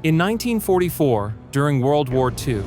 In 1944, during World War II,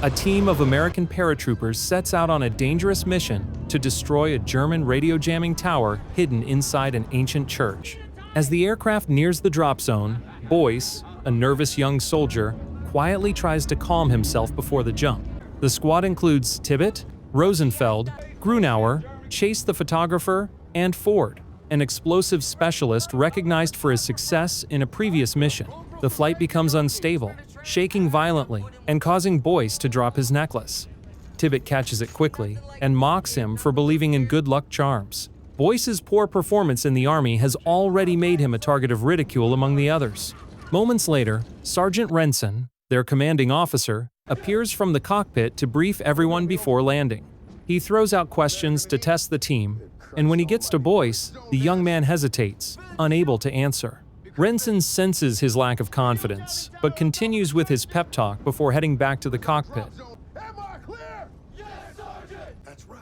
a team of American paratroopers sets out on a dangerous mission to destroy a German radio jamming tower hidden inside an ancient church. As the aircraft nears the drop zone, Boyce, a nervous young soldier, quietly tries to calm himself before the jump. The squad includes Tibbett, Rosenfeld, Grunauer, Chase the photographer, and Ford, an explosive specialist recognized for his success in a previous mission. The flight becomes unstable, shaking violently and causing Boyce to drop his necklace. Tibbett catches it quickly and mocks him for believing in good luck charms. Boyce's poor performance in the army has already made him a target of ridicule among the others. Moments later, Sergeant Renson, their commanding officer, appears from the cockpit to brief everyone before landing. He throws out questions to test the team, and when he gets to Boyce, the young man hesitates, unable to answer. Renson senses his lack of confidence, but continues with his pep talk before heading back to the cockpit. Am I clear? Yes, Sergeant! That's right.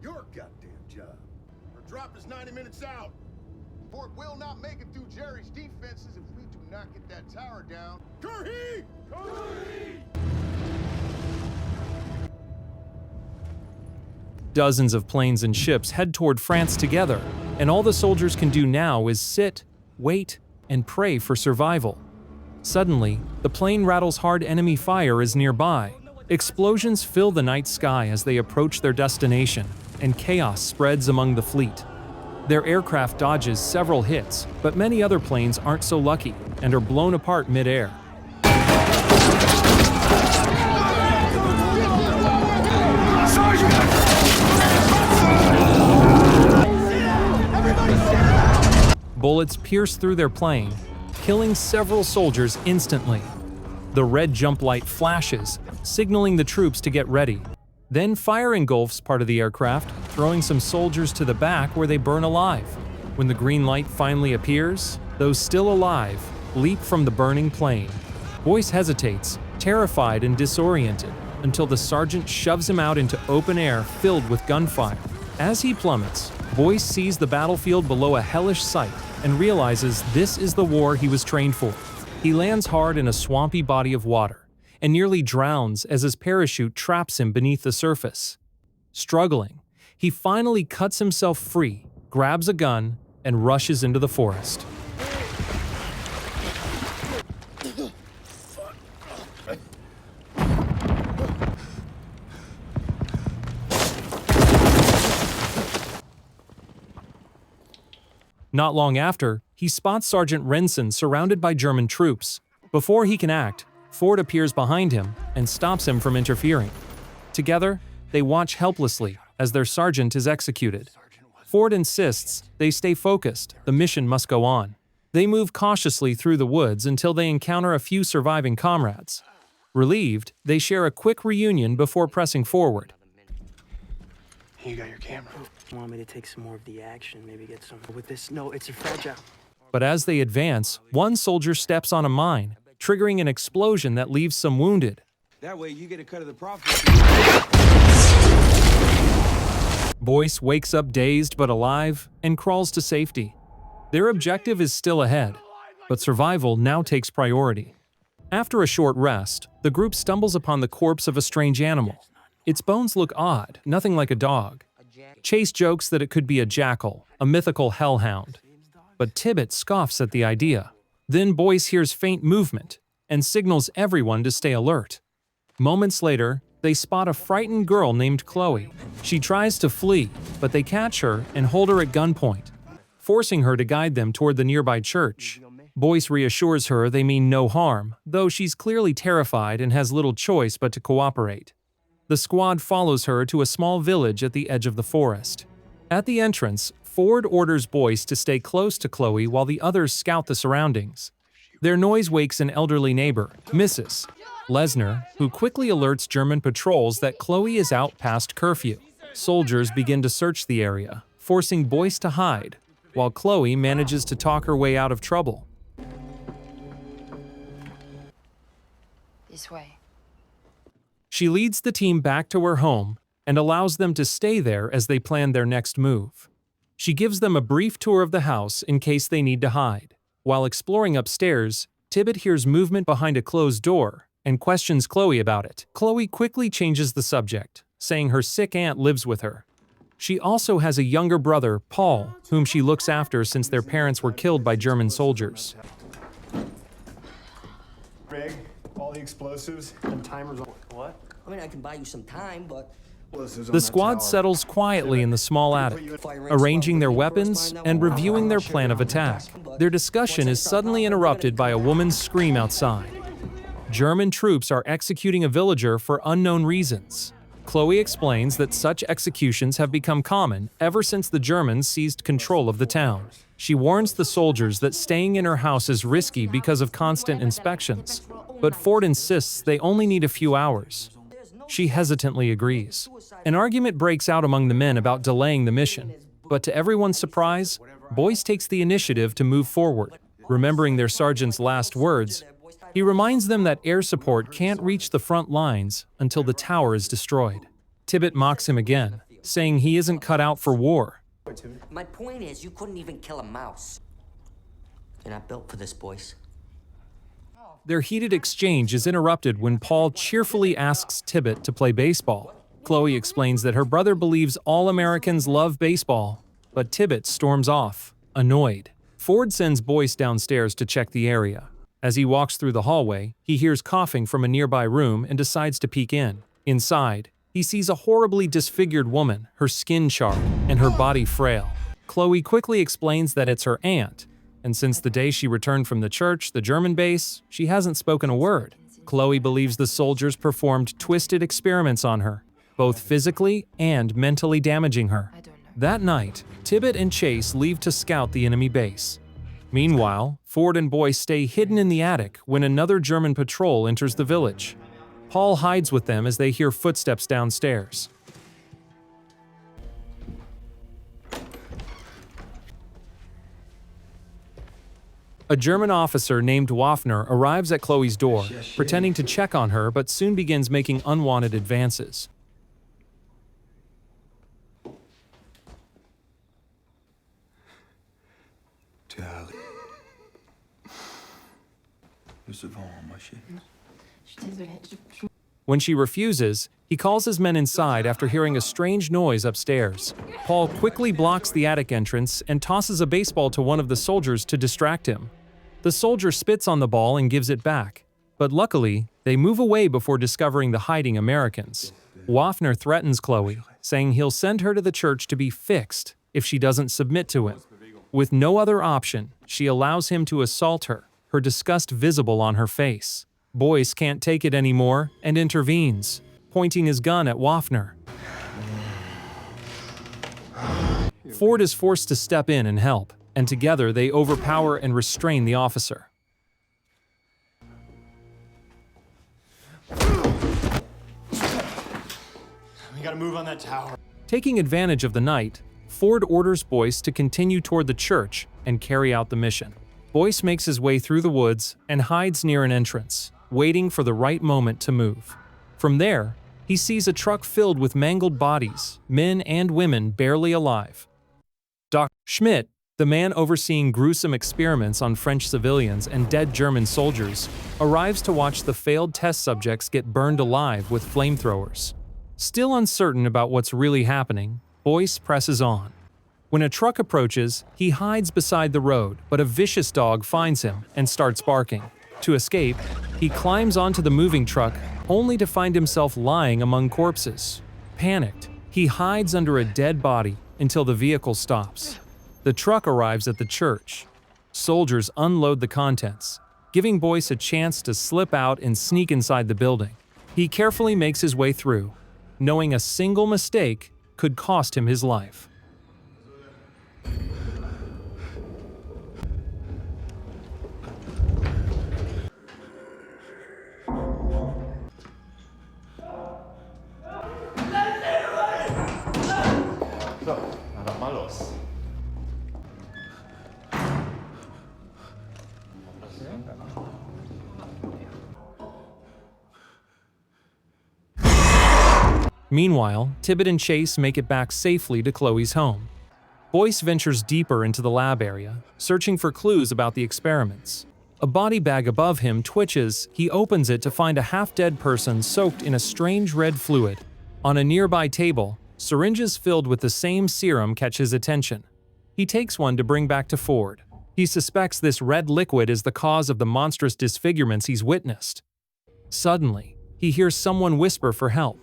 Your goddamn job. Our drop is 90 minutes out. Fort will not make it through Jerry's defenses if we do not get that tower down. Curry! Curry! Dozens of planes and ships head toward France together, and all the soldiers can do now is sit, wait, and pray for survival. Suddenly, the plane rattles hard enemy fire is nearby. Explosions fill the night sky as they approach their destination, and chaos spreads among the fleet. Their aircraft dodges several hits, but many other planes aren't so lucky and are blown apart mid-air. Bullets pierce through their plane, killing several soldiers instantly. The red jump light flashes, signaling the troops to get ready. Then fire engulfs part of the aircraft, throwing some soldiers to the back where they burn alive. When the green light finally appears, those still alive leap from the burning plane. Boyce hesitates, terrified and disoriented, until the sergeant shoves him out into open air filled with gunfire. As he plummets, Boyce sees the battlefield below a hellish sight and realizes this is the war he was trained for. He lands hard in a swampy body of water and nearly drowns as his parachute traps him beneath the surface. Struggling, he finally cuts himself free, grabs a gun, and rushes into the forest. Not long after, he spots Sergeant Renson surrounded by German troops. Before he can act, Ford appears behind him and stops him from interfering. Together, they watch helplessly as their sergeant is executed. Ford insists they stay focused, the mission must go on. They move cautiously through the woods until they encounter a few surviving comrades. Relieved, they share a quick reunion before pressing forward. You got your camera. Want me to take some more of the action, maybe get some with this? No, it's a fragile. But as they advance, one soldier steps on a mine, triggering an explosion that leaves some wounded. That way you get a cut of the profit. Boyce wakes up dazed but alive and crawls to safety. Their objective is still ahead, but survival now takes priority. After a short rest, the group stumbles upon the corpse of a strange animal. Its bones look odd, nothing like a dog. Chase jokes that it could be a jackal, a mythical hellhound. But Tibbett scoffs at the idea. Then Boyce hears faint movement and signals everyone to stay alert. Moments later, they spot a frightened girl named Chloe. She tries to flee, but they catch her and hold her at gunpoint, forcing her to guide them toward the nearby church. Boyce reassures her they mean no harm, though she's clearly terrified and has little choice but to cooperate. The squad follows her to a small village at the edge of the forest. At the entrance, Ford orders Boyce to stay close to Chloe while the others scout the surroundings. Their noise wakes an elderly neighbor, Mrs. Lesnar, who quickly alerts German patrols that Chloe is out past curfew. Soldiers begin to search the area, forcing Boyce to hide, while Chloe manages to talk her way out of trouble. This way. She leads the team back to her home and allows them to stay there as they plan their next move. She gives them a brief tour of the house in case they need to hide. While exploring upstairs, Tibbet hears movement behind a closed door and questions Chloe about it. Chloe quickly changes the subject, saying her sick aunt lives with her. She also has a younger brother, Paul, whom she looks after since their parents were killed by German soldiers. Rig, all the explosives and timers. What? I mean, I can buy you some time, but The squad settles quietly in the small attic, arranging their weapons and reviewing their plan of attack. Their discussion is suddenly interrupted by a woman's scream outside. German troops are executing a villager for unknown reasons. Chloe explains that such executions have become common ever since the Germans seized control of the town. She warns the soldiers that staying in her house is risky because of constant inspections, but Ford insists they only need a few hours. She hesitantly agrees. An argument breaks out among the men about delaying the mission, but to everyone's surprise, Boyce takes the initiative to move forward. Remembering their sergeant's last words, he reminds them that air support can't reach the front lines until the tower is destroyed. Tibbet mocks him again, saying he isn't cut out for war. my point is, you couldn't even kill a mouse. You're not built for this, Boyce. Their heated exchange is interrupted when Paul cheerfully asks Tibbet to play baseball. Chloe explains that her brother believes all Americans love baseball, but Tibbet storms off, annoyed. Ford sends Boyce downstairs to check the area. As he walks through the hallway, he hears coughing from a nearby room and decides to peek in. Inside, he sees a horribly disfigured woman, her skin charred and her body frail. Chloe quickly explains that it's her aunt, and since the day she returned from the church, the German base, she hasn't spoken a word. Chloe believes the soldiers performed twisted experiments on her, both physically and mentally damaging her. I don't know. That night, Tibbet and Chase leave to scout the enemy base. Meanwhile, Ford and Boyce stay hidden in the attic when another German patrol enters the village. Paul hides with them as they hear footsteps downstairs. A German officer named Waffner arrives at Chloe's door, pretending to check on her but soon begins making unwanted advances. Charlie. Je suis désolée. When she refuses, he calls his men inside after hearing a strange noise upstairs. Paul quickly blocks the attic entrance and tosses a baseball to one of the soldiers to distract him. The soldier spits on the ball and gives it back, but luckily, they move away before discovering the hiding Americans. Waffner threatens Chloe, saying he'll send her to the church to be fixed if she doesn't submit to him. With no other option, she allows him to assault her, her disgust visible on her face. Boyce can't take it anymore and intervenes, pointing his gun at Waffner. Ford is forced to step in and help, and together they overpower and restrain the officer. We gotta move on that tower. Taking advantage of the night, Ford orders Boyce to continue toward the church and carry out the mission. Boyce makes his way through the woods and hides near an entrance, waiting for the right moment to move. From there, he sees a truck filled with mangled bodies, men and women barely alive. Dr. Schmidt, the man overseeing gruesome experiments on French civilians and dead German soldiers, arrives to watch the failed test subjects get burned alive with flamethrowers. Still uncertain about what's really happening, Boyce presses on. When a truck approaches, he hides beside the road, but a vicious dog finds him and starts barking. To escape, he climbs onto the moving truck, only to find himself lying among corpses. Panicked, he hides under a dead body until the vehicle stops. The truck arrives at the church. Soldiers unload the contents, giving Boyce a chance to slip out and sneak inside the building. He carefully makes his way through, knowing a single mistake could cost him his life. Meanwhile, Tibbet and Chase make it back safely to Chloe's home. Boyce ventures deeper into the lab area, searching for clues about the experiments. A body bag above him twitches. He opens it to find a half-dead person soaked in a strange red fluid. On a nearby table, syringes filled with the same serum catch his attention. He takes one to bring back to Ford. He suspects this red liquid is the cause of the monstrous disfigurements he's witnessed. Suddenly, he hears someone whisper for help.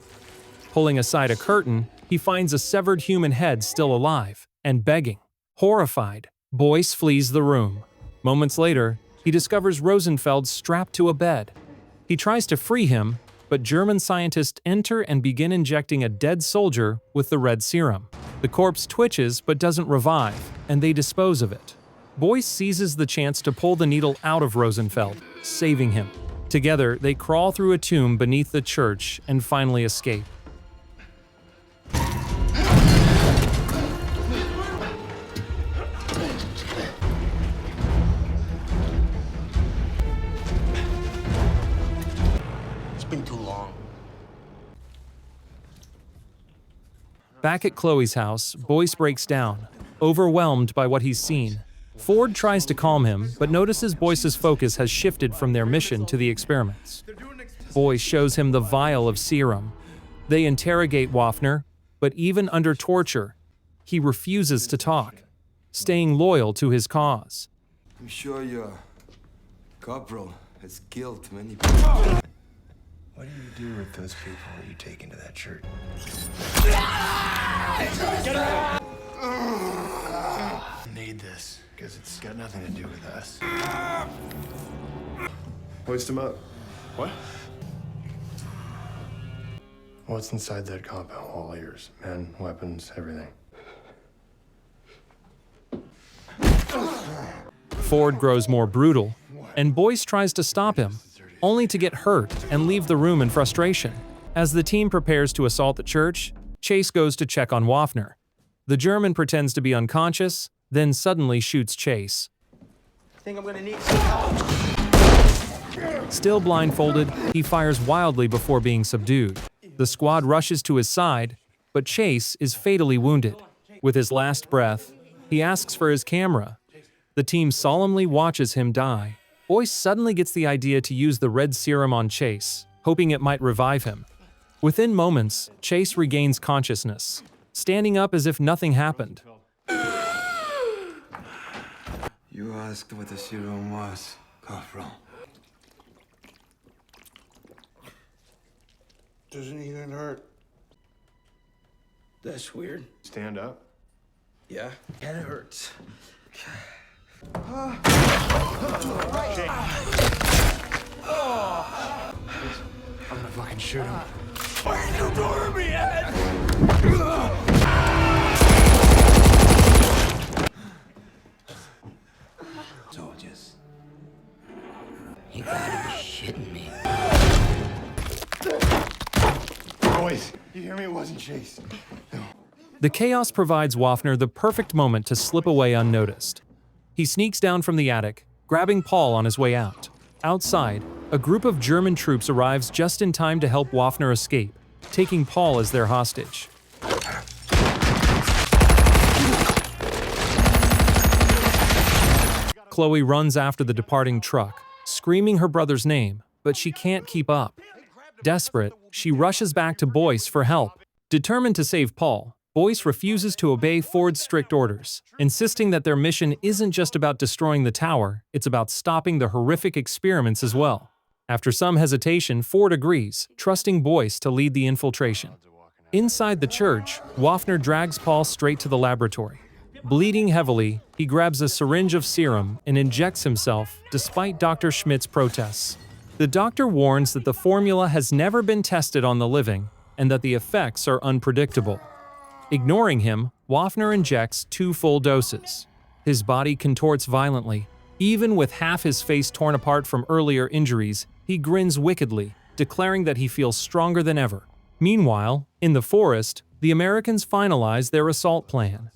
Pulling aside a curtain, he finds a severed human head still alive and begging. Horrified, Boyce flees the room. Moments later, he discovers Rosenfeld strapped to a bed. He tries to free him, but German scientists enter and begin injecting a dead soldier with the red serum. The corpse twitches but doesn't revive, and they dispose of it. Boyce seizes the chance to pull the needle out of Rosenfeld, saving him. Together, they crawl through a tomb beneath the church and finally escape. Been too long. Back at Chloe's house, Boyce breaks down, overwhelmed by what he's seen. Ford tries to calm him, but notices Boyce's focus has shifted from their mission to the experiments. Boyce shows him the vial of serum. They interrogate Waffner, but even under torture, he refuses to talk, staying loyal to his cause. I'm sure your corporal has killed many people. What do you do with those people that you take into that church? Need this, because it's got nothing to do with us. Hoist him up. What? What's inside that compound? All ears, men, weapons, everything. Ford grows more brutal, and Boyce tries to stop him, only to get hurt and leave the room in frustration. As the team prepares to assault the church, Chase goes to check on Waffner. The German pretends to be unconscious, then suddenly shoots Chase. I think I'm gonna need some help. Still blindfolded, he fires wildly before being subdued. The squad rushes to his side, but Chase is fatally wounded. With his last breath, he asks for his camera. The team solemnly watches him die. Boyce suddenly gets the idea to use the red serum on Chase, hoping it might revive him. Within moments, Chase regains consciousness, standing up as if nothing happened. You asked what the serum was, Corporal. Doesn't even hurt. That's weird. Stand up. Yeah, and it hurts. I'm gonna fucking shoot him. Soldiers. You gotta be shitting me. Boys, you hear me? It wasn't Chase. The chaos provides Waffner the perfect moment to slip away unnoticed. He sneaks down from the attic, grabbing Paul on his way out. Outside, a group of German troops arrives just in time to help Waffner escape, taking Paul as their hostage. Chloe runs after the departing truck, screaming her brother's name, but she can't keep up. Desperate, she rushes back to Boyce for help. Determined to save Paul, Boyce refuses to obey Ford's strict orders, insisting that their mission isn't just about destroying the tower, it's about stopping the horrific experiments as well. After some hesitation, Ford agrees, trusting Boyce to lead the infiltration. Inside the church, Waffner drags Paul straight to the laboratory. Bleeding heavily, he grabs a syringe of serum and injects himself, despite Dr. Schmidt's protests. The doctor warns that the formula has never been tested on the living and that the effects are unpredictable. Ignoring him, Waffner injects 2 full doses. His body contorts violently. Even with half his face torn apart from earlier injuries, he grins wickedly, declaring that he feels stronger than ever. Meanwhile, in the forest, the Americans finalize their assault plan.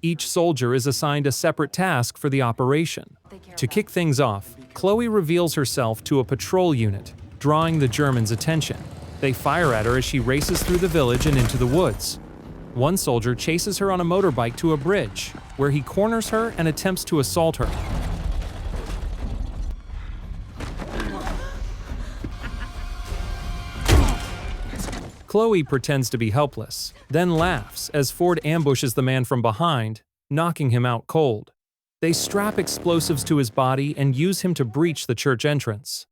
Each soldier is assigned a separate task for the operation. To kick things off, Chloe reveals herself to a patrol unit, drawing the Germans' attention. They fire at her as she races through the village and into the woods. One soldier chases her on a motorbike to a bridge, where he corners her and attempts to assault her. Chloe pretends to be helpless, then laughs as Ford ambushes the man from behind, knocking him out cold. They strap explosives to his body and use him to breach the church entrance.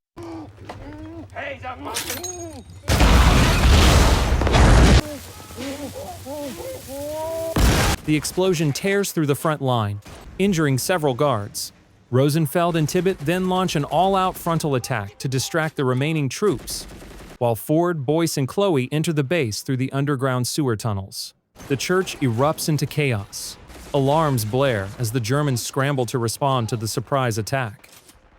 The explosion tears through the front line, injuring several guards. Rosenfeld and Tibbet then launch an all-out frontal attack to distract the remaining troops, while Ford, Boyce, and Chloe enter the base through the underground sewer tunnels. The church erupts into chaos. Alarms blare as the Germans scramble to respond to the surprise attack.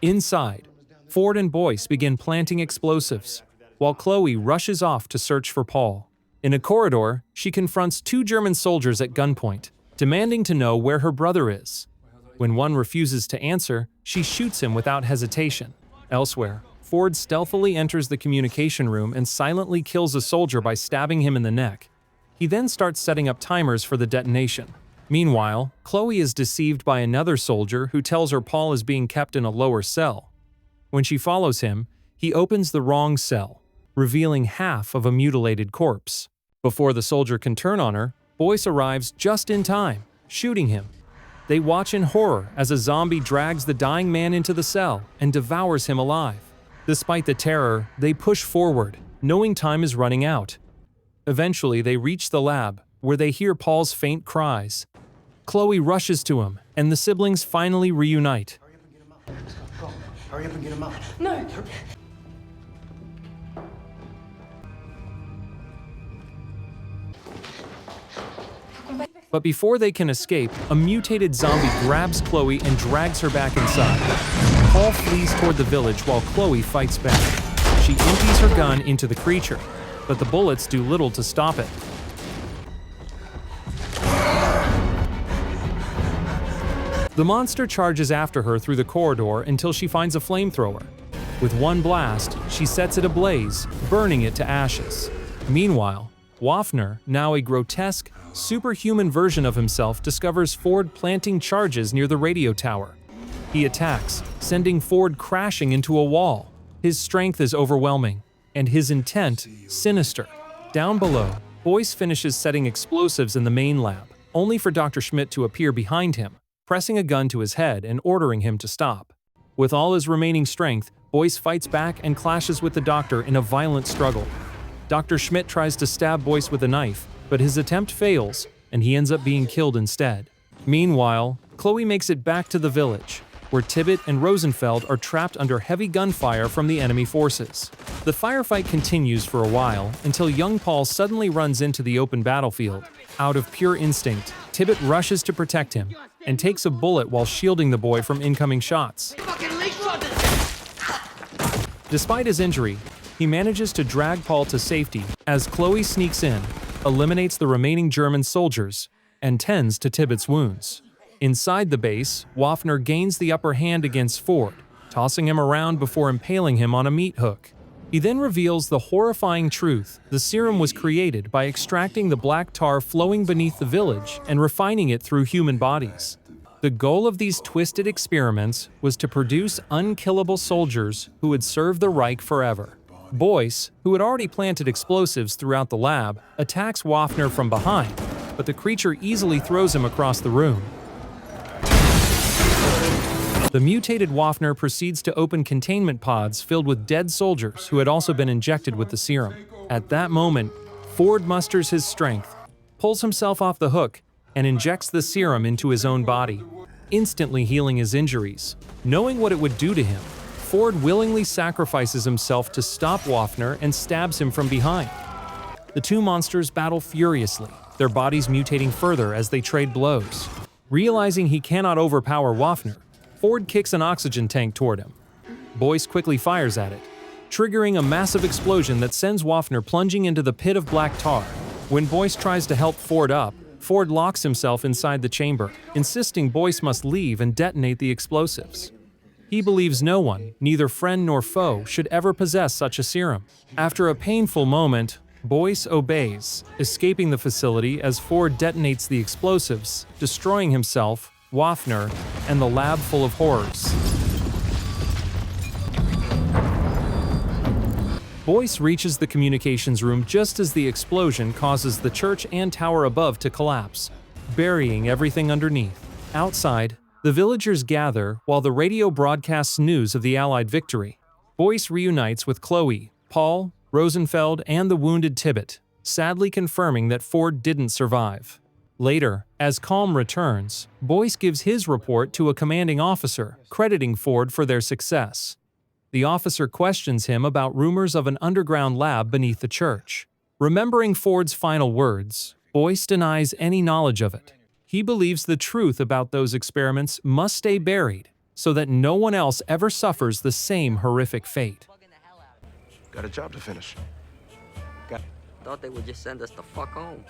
Inside, Ford and Boyce begin planting explosives, while Chloe rushes off to search for Paul. In a corridor, she confronts two German soldiers at gunpoint, demanding to know where her brother is. When one refuses to answer, she shoots him without hesitation. Elsewhere, Ford stealthily enters the communication room and silently kills a soldier by stabbing him in the neck. He then starts setting up timers for the detonation. Meanwhile, Chloe is deceived by another soldier who tells her Paul is being kept in a lower cell. When she follows him, he opens the wrong cell, revealing half of a mutilated corpse. Before the soldier can turn on her, Boyce arrives just in time, shooting him. They watch in horror as a zombie drags the dying man into the cell and devours him alive. Despite the terror, they push forward, knowing time is running out. Eventually, they reach the lab, where they hear Paul's faint cries. Chloe rushes to him, and the siblings finally reunite. Hurry up and get him out. No. But before they can escape, a mutated zombie grabs Chloe and drags her back inside. Paul flees toward the village while Chloe fights back. She empties her gun into the creature, but the bullets do little to stop it. The monster charges after her through the corridor until she finds a flamethrower. With one blast, she sets it ablaze, burning it to ashes. Meanwhile, Waffner, now a grotesque, superhuman version of himself, discovers Ford planting charges near the radio tower. He attacks, sending Ford crashing into a wall. His strength is overwhelming, and his intent sinister. Down below, Boyce finishes setting explosives in the main lab, only for Dr. Schmidt to appear behind him, pressing a gun to his head and ordering him to stop. With all his remaining strength, Boyce fights back and clashes with the doctor in a violent struggle. Dr. Schmidt tries to stab Boyce with a knife, but his attempt fails, and he ends up being killed instead. Meanwhile, Chloe makes it back to the village, where Tibbet and Rosenfeld are trapped under heavy gunfire from the enemy forces. The firefight continues for a while until young Paul suddenly runs into the open battlefield. Out of pure instinct, Tibbet rushes to protect him and takes a bullet while shielding the boy from incoming shots. Despite his injury, he manages to drag Paul to safety as Chloe sneaks in, eliminates the remaining German soldiers, and tends to Tibbet's wounds. Inside the base, Waffner gains the upper hand against Ford, tossing him around before impaling him on a meat hook. He then reveals the horrifying truth: the serum was created by extracting the black tar flowing beneath the village and refining it through human bodies. The goal of these twisted experiments was to produce unkillable soldiers who would serve the Reich forever. Boyce, who had already planted explosives throughout the lab, attacks Waffner from behind, but the creature easily throws him across the room. The mutated Waffner proceeds to open containment pods filled with dead soldiers who had also been injected with the serum. At that moment, Ford musters his strength, pulls himself off the hook, and injects the serum into his own body, instantly healing his injuries. Knowing what it would do to him, Ford willingly sacrifices himself to stop Waffner and stabs him from behind. The two monsters battle furiously, their bodies mutating further as they trade blows. Realizing he cannot overpower Waffner, Ford kicks an oxygen tank toward him. Boyce quickly fires at it, triggering a massive explosion that sends Waffner plunging into the pit of black tar. When Boyce tries to help Ford up, Ford locks himself inside the chamber, insisting Boyce must leave and detonate the explosives. He believes no one, neither friend nor foe, should ever possess such a serum. After a painful moment, Boyce obeys, escaping the facility as Ford detonates the explosives, destroying himself, Waffner, and the lab full of horrors. Boyce reaches the communications room just as the explosion causes the church and tower above to collapse, burying everything underneath. Outside, the villagers gather while the radio broadcasts news of the Allied victory. Boyce reunites with Chloe, Paul, Rosenfeld, and the wounded Tibbet, sadly confirming that Ford didn't survive. Later, as calm returns, Boyce gives his report to a commanding officer, crediting Ford for their success. The officer questions him about rumors of an underground lab beneath the church. Remembering Ford's final words, Boyce denies any knowledge of it. He believes the truth about those experiments must stay buried so that no one else ever suffers the same horrific fate. Got a job to finish. Thought they would just send us the fuck home.